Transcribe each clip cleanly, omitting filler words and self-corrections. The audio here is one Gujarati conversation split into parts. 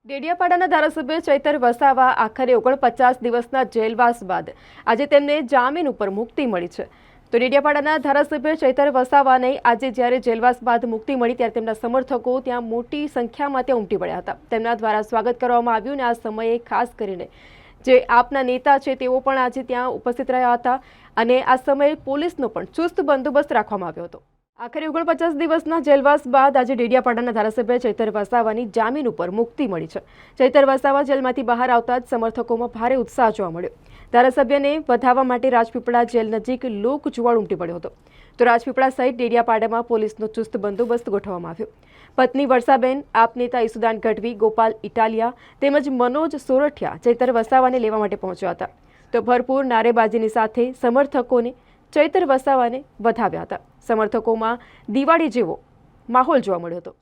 ડેડિયાપાડાના ધારાસભ્ય ચૈતર વસાવા આખરે 49 દિવસના જેલવાસ બાદ આજે તેમને જામીન ઉપર મુક્તિ મળી છે। તો ડેડિયાપાડાના ધારાસભ્ય ચૈતર વસાવાને આજે જ્યારે જેલવાસ બાદ મુક્તિ મળી ત્યારે તેમના સમર્થકો ત્યાં મોટી સંખ્યામાં ત્યાં ઉમટી પડ્યા હતા। તેમના દ્વારા સ્વાગત કરવામાં આવ્યું અને આ સમયે ખાસ કરીને જે આપના નેતા છે તેઓ પણ આજે ત્યાં ઉપસ્થિત રહ્યા હતા અને આ સમયે પોલીસનો પણ ચુસ્ત બંદોબસ્ત રાખવામાં આવ્યો હતો। આખરે 49 દિવસના જેલવાસ બાદ આજે ડેડિયાપાડાના ધારાસભ્ય ચૈતર વસાવાની જામીન ઉપર મુક્તિ મળી છે। ચૈતર વસાવા જેલમાંથી બહાર આવતા જ સમર્થકોમાં ભારે ઉત્સાહ જોવા મળ્યો। ધારાસભ્યને વધાવવા માટે રાજપીપળા જેલ નજીક લોકજુવાળ ઉમટી પડ્યો હતો। તો રાજપીપળા સહિત ડેડિયાપાડામાં પોલીસનો ચુસ્ત બંદોબસ્ત ગોઠવવામાં આવ્યો। પત્ની વર્ષાબેન, આપ નેતા ઈસુદાન ગઢવી, ગોપાલ ઇટાલિયા તેમજ મનોજ સોરઠિયા ચૈતર વસાવાને લેવા માટે પહોંચ્યા હતા। તો ભરપૂર નારેબાજીની સાથે સમર્થકોને ચૈતર વસાવાને વધાવ્યા હતા। સમર્થકોમાં દિવાળી જેવો માહોલ જોવા મળ્યો હતો।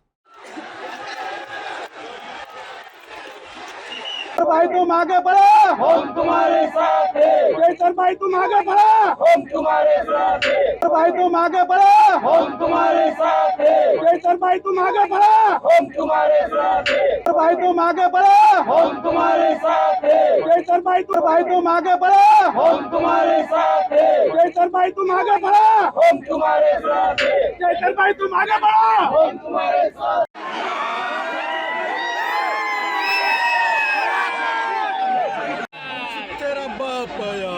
भाई तुम आगे बढ़ो, हम तुम्हारे साथ हैं। चैतर भाई तुम आगे बढ़ो, हम तुम्हारे साथ हैं। भाई तुम आगे बढ़ो, हम तुम्हारे साथ हैं। चैतर भाई तुम आगे बढ़ो, हम तुम्हारे साथ हैं। भाई तुम आगे बढ़ो, हम तुम्हारे साथ हैं। चैतर भाई तुम आगे बढ़ो, हम तुम्हारे साथ हैं। चैतर भाई तुम आगे बढ़ो, हम तुम्हारे साथ हैं। चैतर भाई तुम आगे बढ़ो, हम तुम्हारे साथ। तेरा बाप आया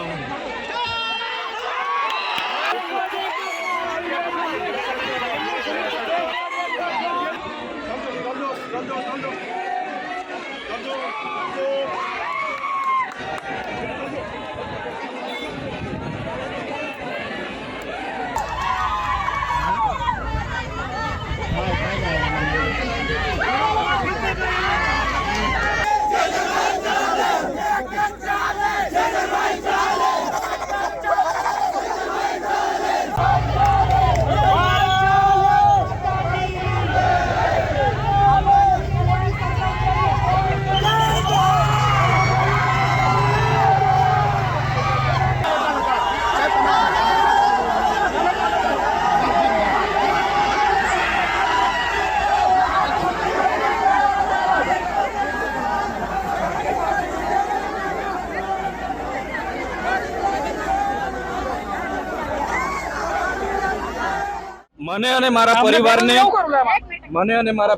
મને અને મારા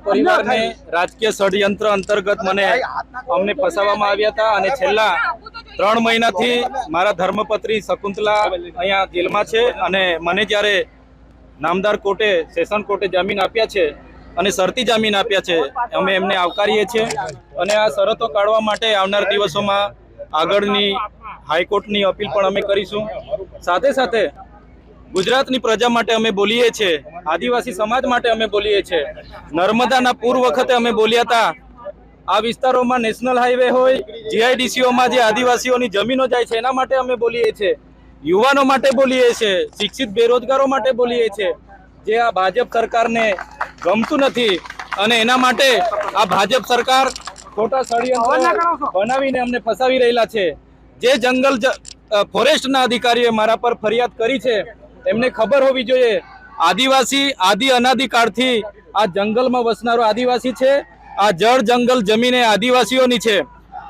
પરિવારને રાજકીય ષડયંત્ર અંતર્ગત અમને ફસાવવામાં આવ્યા હતા અને છેલ્લા 3 મહિનાથી મારા ધર્મપત્ની શકુંતલા અહીંયા જેલમાં છે અને મને જ્યારે નામદાર કોર્ટે સેશન કોર્ટે જામીન આપ્યા છે અને શરતી જામીન આપ્યા છે અમે એમને આવકારીએ છીએ અને આ શરતો કાઢવા માટે આવનાર દિવસોમાં આગળની હાઈકોર્ટની અપીલ પણ અમે કરીશું। સાથે સાથે ગુજરાતની પ્રજા માટે અમે બોલીએ છીએ, આદિવાસી સમાજ માટે અમે બોલીએ છીએ। નર્મદાના પૂર વખતે અમે બોલ્યા હતા, આ વિસ્તારોમાં નેશનલ હાઈવે હોય, જીઆઈડીસીઓમાં જે આદિવાસીઓની જમીનો જાય છે એના માટે અમે બોલીએ છીએ, યુવાનો માટે બોલીએ છીએ, શિક્ષિત બેરોજગારો માટે બોલીએ છીએ। જે આ ભાજપ સરકારને ગમતું નથી અને એના માટે આ ભાજપ સરકાર ખોટા ષડયંત્ર બનાવીને અમને ફસાવી રહેલા છે। જે જંગલ ફોરેસ્ટના અધિકારીઓએ મારા પર ફરિયાદ કરી છે એમને ખબર હોવી જોઈએ, આદિવાસી આદિ અનાદિકાળથી આ જંગલમાં વસનારો આદિવાસી છે। આ જળ જંગલ જમીન આદિવાસીઓની છે।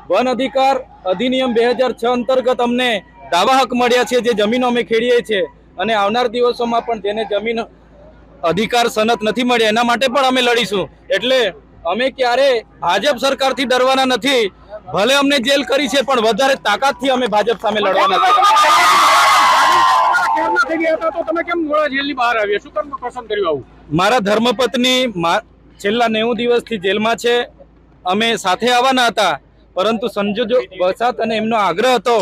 વન અધિકાર અધિનિયમ 2006 અંતર્ગત અમને દાવા હક મળ્યા છે, જે જમીનો અમે ખેડીએ છીએ અને આવનાર દિવસોમાં પણ જેને જમીન અધિકાર સનદ નથી મળ્યા એના માટે પણ અમે લડીશું। એટલે અમે ક્યારે ભાજપ સરકારથી ડરવાના નથી, ભલે અમને જેલ કરી છે પણ વધારે તાકાતથી અમે ભાજપ સામે લડવાના છે। મારા ધર્મપત્ની છેલ્લા 90 દિવસથી જેલમાં છે। અમે સાથે આવવાના હતા પરંતુ સંજોગો વસાત અને એમનો આગ્રહ હતો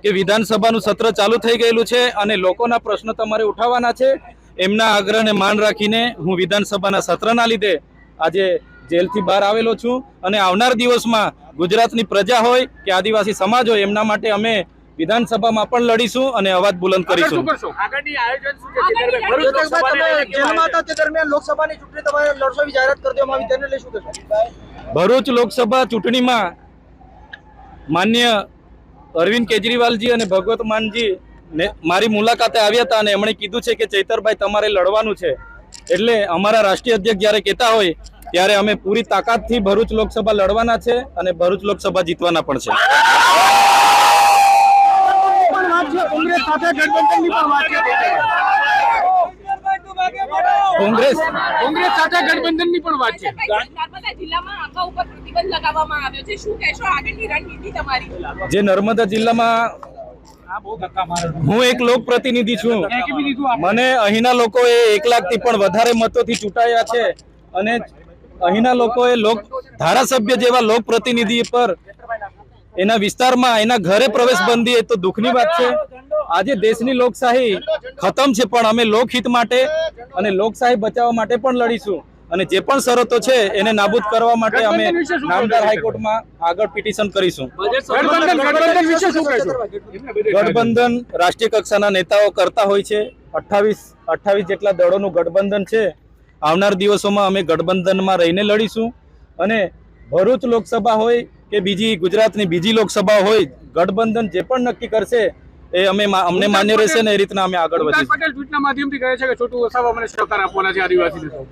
કે વિધાનસભાનું સત્ર ચાલુ થઈ ગયેલું છે અને લોકોના પ્રશ્નો તમારે ઉઠાવવાના છે, એમના આગ્રહને માન રાખીને હું વિધાનસભાના સત્રના લીધે આજે જેલથી બહાર આવેલો છું અને આવનાર દિવસમાં ગુજરાતની પ્રજા હોય કે આદિવાસી સમાજ હોય એમના માટે અમે વિધાનસભામાં પણ લડીશું અને અવાજ બુલંદ કરીશું। ભરૂચ લોકસભા ચૂંટણીમાં માન્ય અરવિંદ કેજરીવાલજી અને ભગવત માનજી મારી મુલાકાતે આવ્યા હતા અને એમણે કીધું છે કે ચૈતરભાઈ તમારે લડવાનું છે। એટલે અમારા રાષ્ટ્રીય અધ્યક્ષ જ્યારે કહેતા હોય ત્યારે અમે પૂરી તાકાતથી ભરૂચ લોકસભા લડવાના છે અને ભરૂચ લોકસભા જીતવાના પણ છે. કોંગ્રેસ સાથે ગઠબંધનની પણ વાત છે. કોંગ્રેસ સાથે ગઠબંધનની પણ વાત છે. નર્મદા જિલ્લામાં આંબા ઉપર પ્રતિબંધ લગાવવામાં આવ્યો છે. શું કહેશો આગળની રણનીતિ તમારી? જે નર્મદા જિલ્લામાં હું એક લોકપ્રતિનિધિ છું. મને અહીંના લોકોએ 1 લાખથી પણ વધારે મતોથી ચૂંટાયા છે અને અહીંના લોકોએ ધારાસભ્ય જેવા લોકપ્રતિનિધિ પર એના વિસ્તારમાં એના ઘરે પ્રવેશબંધી એ તો દુઃખની વાત છે. આજે દેશની લોકશાહી ખતમ છે, પણ અમે લોકહિત માટે અને લોકશાહી બચાવવા માટે પણ લડીશું અને જે પણ શરતો છે એને નાબૂદ કરવા માટે અમે નામદાર હાઈકોર્ટમાં આગળ પિટિશન કરીશું. ગઠબંધન રાષ્ટ્રીય કક્ષાના નેતાઓ કરતા હોય છે. 28 જેટલા દળોનું ગઠબંધન છે. આવનાર દિવસોમાં અમે ગઠબંધનમાં રહીને લડીશું અને ભરૂચ લોકસભા હોય કે બીજી ગુજરાતની બીજી લોકસભા હોય, ગઠબંધન જે પણ નક્કી કરશે એ અમને માન્ય રહેશે ને એ રીતના અમે આગળ વધીશું. પટેલ ટ્વીટના માધ્યમથી કહે છે કે છોટુ વસાવા મને સહકાર આપવાના છે આદિવાસી નેતાઓ.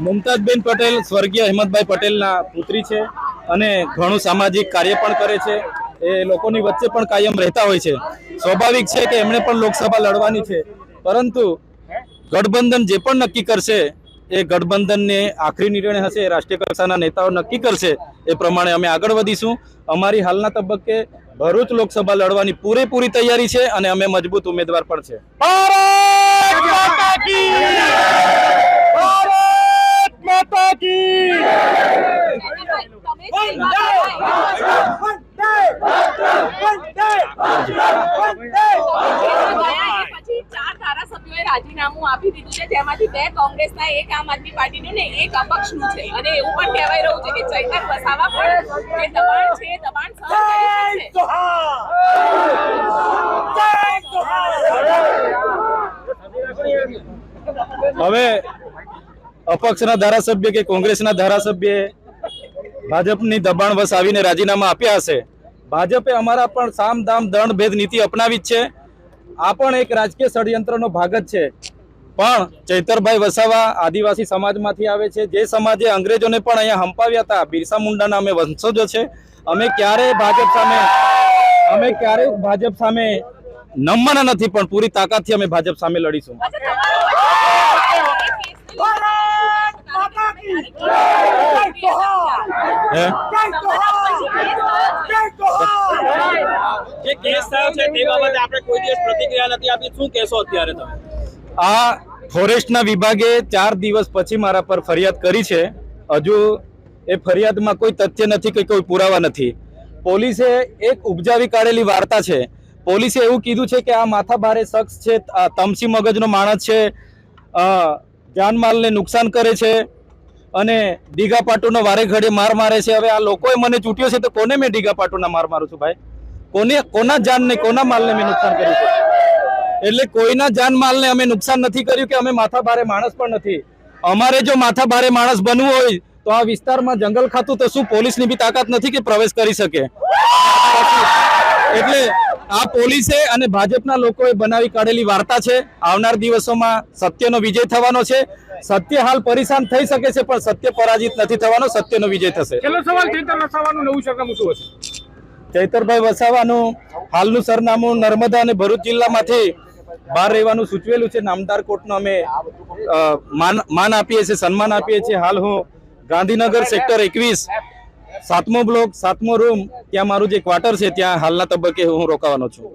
મુમતાજબેન પટેલ સ્વર્ગીય હેમંતભાઈ પટેલના પુત્રી છે અને ઘણું સામાજિક કાર્ય પણ કરે છે. એ લોકોની વચ્ચે પણ કાયમ રહેતા હોય છે. સ્વાભાવિક છે કે એમણે પણ લોકસભા લડવાની છે, પરંતુ ગઠબંધન જે પણ નક્કી કરશે એ ગઠબંધનને આખરી નિર્ણય હશે, રાષ્ટ્રીય કક્ષાના નેતાઓ નક્કી કરશે એ પ્રમાણે અમે આગળ વધીશું. અમારી હાલના તબક્કે ભરૂચ લોકસભા લડવાની પૂરેપૂરી તૈયારી છે અને અમે મજબૂત ઉમેદવાર પણ છે. પછી 4 ધારાસભ્યોએ રાજીનામું આપી દીધું છે, જેમાંથી 2 કોંગ્રેસના, 1 આમ આદમી પાર્ટીનું ને 1 અપક્ષનું છે અને એવું પણ કહેવાય રહ્યું છે કે ચૈતર વસાવા પણ જે દબાણ છે એ દબાણ સહન કરી શકશે. હવે અપક્ષના ધારાસભ્ય કે કોંગ્રેસના ધારાસભ્ય ભાજપની દબાણ વશ આવીને રાજીનામા આપ્યા હશે. ભાજપે અમારા પણ સામ દામ દંડ ભેદ નીતિ અપનાવી જ છે. આ પણ એક રાજકીય ષડયંત્રનો ભાગ જ છે. પણ ચૈતરભાઈ વસાવા આદિવાસી સમાજમાંથી આવે છે, જે સમાજે અંગ્રેજોને પણ અહીંયા હંપાવ્યા હતા. બિરસા મુંડાના અમે વંશજો છે. અમે ક્યારેય ભાજપ સામે નમવાના નથી, પણ પૂરી તાકાતથી અમે ભાજપ સામે લડીશું. જે કેસ થયો છે તે બાબતે આપણે કોઈ દિવસ પ્રતિક્રિયા નથી આપી. શું કહેશો અત્યારે તમે? આ ફોરેસ્ટના વિભાગે 4 દિવસ પછી મારા પર ફરિયાદ કરી છે. હજુ એ ફરિયાદમાં કોઈ તથ્ય નથી કે કોઈ પુરાવા નથી. પોલીસે એક ઉપજાવી કાઢેલી વાર્તા છે. પોલીસે એવું કીધું છે કે આ માથાભારે શખ્સ છે, આ તમસી મગજનો માણસ છે, જાનમાલને નુકસાન કરે છે અને ડીગા પાટુનો વારે ઘડે માર મારે છે. હવે આ લોકોએ મને ચૂંટ્યો છે તો કોને મેં ડીગા પાટુના માર મારું છું ભાઈ? કોના જાનને કોના માલને મેં નુકસાન કર્યું છે? એટલે કોઈના જાન માલને અમે નુકસાન નથી કર્યું કે અમે માથાભારે માણસ પણ નથી. અમારે જો માથાભારે માણસ બનવું હોય તો આ વિસ્તારમાં જંગલ ખાતું તો શું પોલીસની બી તાકાત નથી કે પ્રવેશ કરી શકે? એટલે આ પોલીસે અને ભાજપના લોકોએ બનાવી કાઢેલી વાર્તા છે. આવનાર દિવસોમાં સત્યનો વિજય થવાનો છે. સત્ય હાલ પરેશાન થઈ શકે છે, પણ સત્ય પરાજિત નથી થવાનો. સત્યનો વિજય થશે. છેલ્લો સવાલ, ચૈતર વસાવાનું નવું સરનામું શું હશે? ચૈતરભાઈ વસાવાનું હાલનું સરનામું નર્મદા અને ભરૂચ જિલ્લામાંથી બહાર રહેવાનું સૂચવેલું છે. નામદાર કોર્ટનો અમે માન આપીએ છીએ, સન્માન આપીએ છીએ. હાલ હું ગાંધીનગર સેક્ટર 21 7મો બ્લોક 7મો રૂમ ત્યાં મારું જે ક્વાર્ટર છે ત્યાં હાલના તબક્કે હું રોકાવાનો છું.